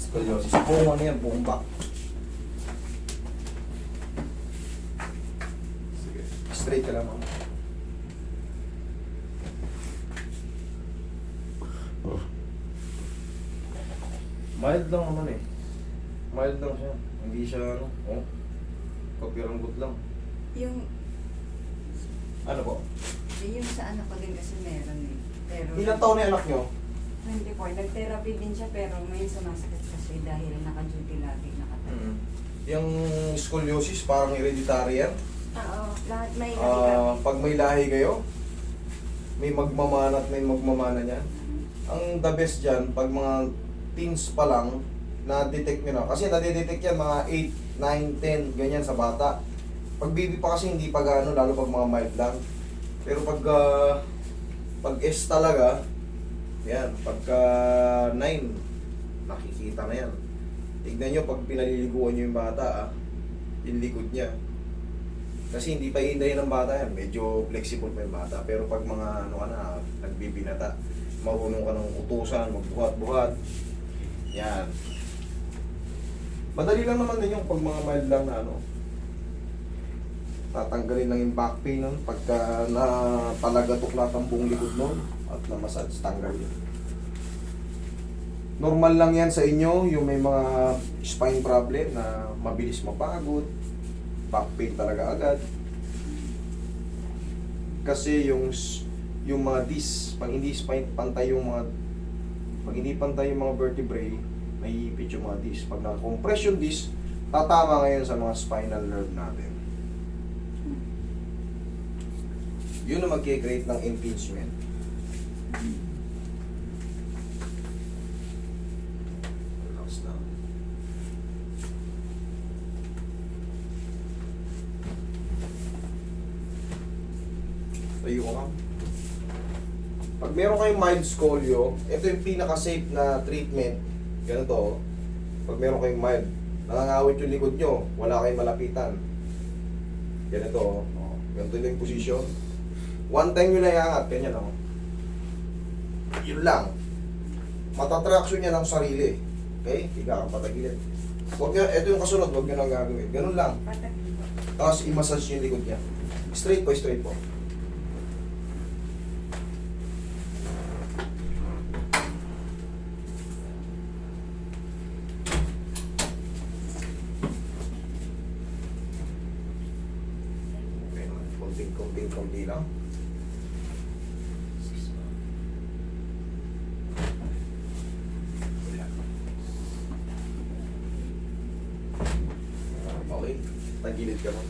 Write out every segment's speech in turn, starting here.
Scoliosis. Buong ano yan, buong back. Sige. Straight ka lang, ma'am. Mild lang naman eh. Mild lang siya. Hindi siya ano, oh. Kapiranggot lang. Yung, Ano po? yung sa anak ko din kasi meron eh. Pero, Ilang taon na yung anak nyo? hindi po, nag-therapy din siya pero ngayon sumasakit kasi dahil naka-duty lagi nakatayo. Yung scoliosis, parang hereditary yan. Oo, lahat may lahi. Pag may lahi kayo, may magmamana at may magmamana niyan. Ang the best dyan, pag mga teens pa lang, na-detect nyo na. Kasi na-detect yan mga 8, 9, 10, ganyan sa bata. Pag baby pa kasi hindi pa gaano, lalo pag mga mild lang. Pero pag S talaga, yan, pagka 9, nakikita na yan. Tignan nyo pag pinaliliguan nyo yung bata, yung likod niya. Kasi hindi pa iindayin ng bata yan, medyo flexible pa yung bata. Pero pag mga ano ka na, nagbibinata, marunong ka ng utusan, magbuhat-buhat. Yan. Madali lang naman din yung pag mga mild lang na ano. Tatanggalin lang yung back pain nun pagka napalagatok lahat ang buong likod nun at na-massage, tanggal yun. Normal lang yan sa inyo, yung may mga spine problem na mabilis mapagod, back pain talaga agad. Kasi yung mga disc, pag hindi spine pantay yung mga, pag hindi pantay yung mga vertebrae, naiipit yung mga disc. Pag naka-compress yung disc, tatama ngayon sa mga spinal nerve natin. Yun ang mag-create ng impingement. Relax lang. Tayo ka. Pag meron kayong mild scolio, ito yung pinaka-safe na treatment. Ganito. Pag meron kayong mild, nangangawit yung likod nyo, wala kayong malapitan. Ganito. Ganito yung position. One time nyo na iangat, ganyan ako. Yun lang. Matatraction niya ng sarili. Okay? Higa ka patagilid. Huwag nyo, ito yung kasunod, huwag nyo nang gagawin. Ganun lang. Tapos i-massage yung likod niya. Straight po, straight po. Okay naman. Konting-konti lang. Okay, tagilid ka mo.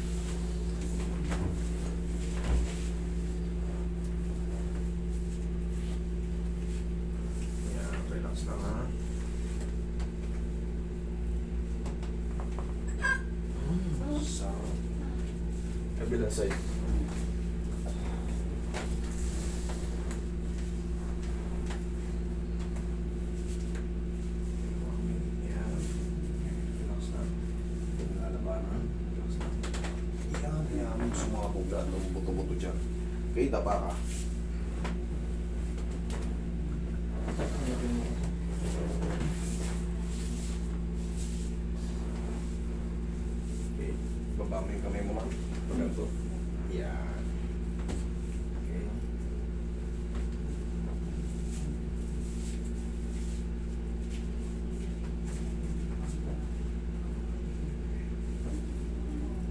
Yan, relax lang ha. Sa kabilang side. Yan. Relax lang. Nalalabanan. Relax lang. Yan, mo sumabog lahat ng buto-buto dyan. Okay, tapa ka. Okay, baba mo yung kamay mo man. Pagkanto. Yan. Okay.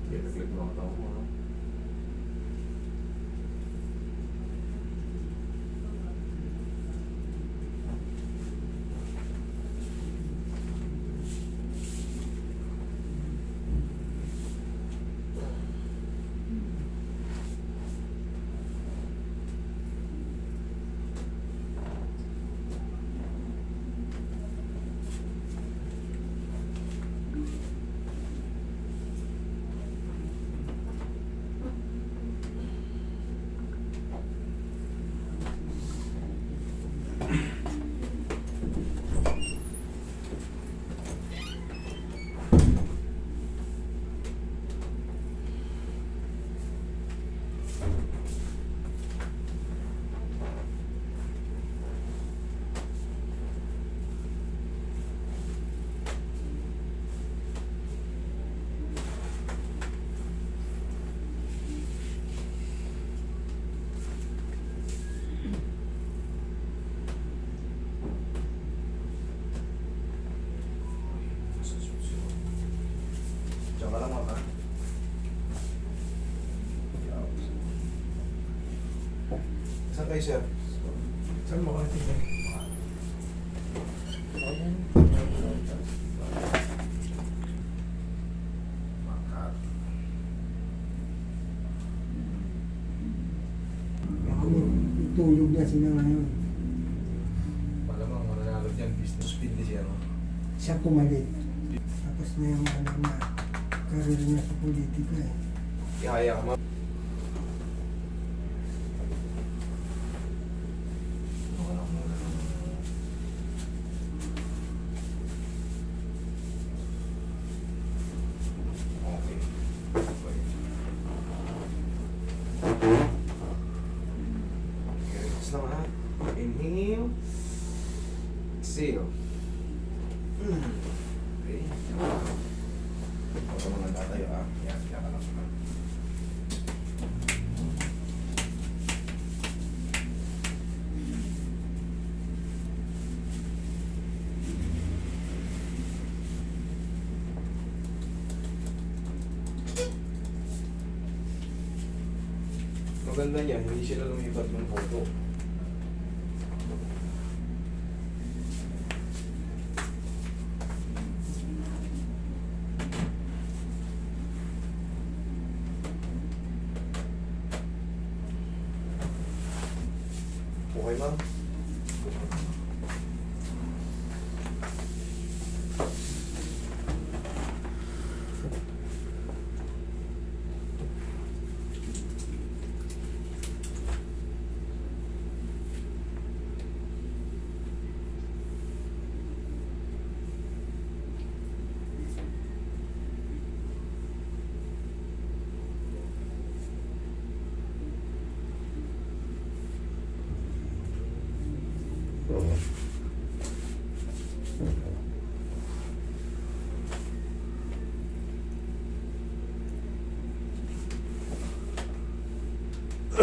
Okay, nag-click mo ang tao mo. No? ka lang, ma'am, ha? Saan kayo, sir? Saan mo ka tingin? Makati. Ako, tutulog na sila ngayon. Malamang mananalo dyan, business speed ni siya, no? Siya pumalit. Tapos na yung alam na karir niya sa politika eh. Ihaya ka, ma'am. Okay. Okay, relax lang, ha? Inhale. Exhale. Okay. Huwag ka muna tatayo, ha? Yan, kaya ka lang. Maganda niya, hindi sila lumipat ng photo. Okay, ma'am? Okay,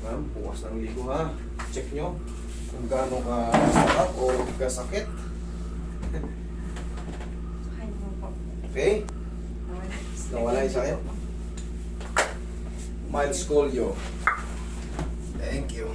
ma'am, bukas ng ligo, ha? Check nyo kung gaano ka sarap o kasakit. Ay, naman po. Okay? Nawala. Nawala yung sakit? Mild scolio. Thank you.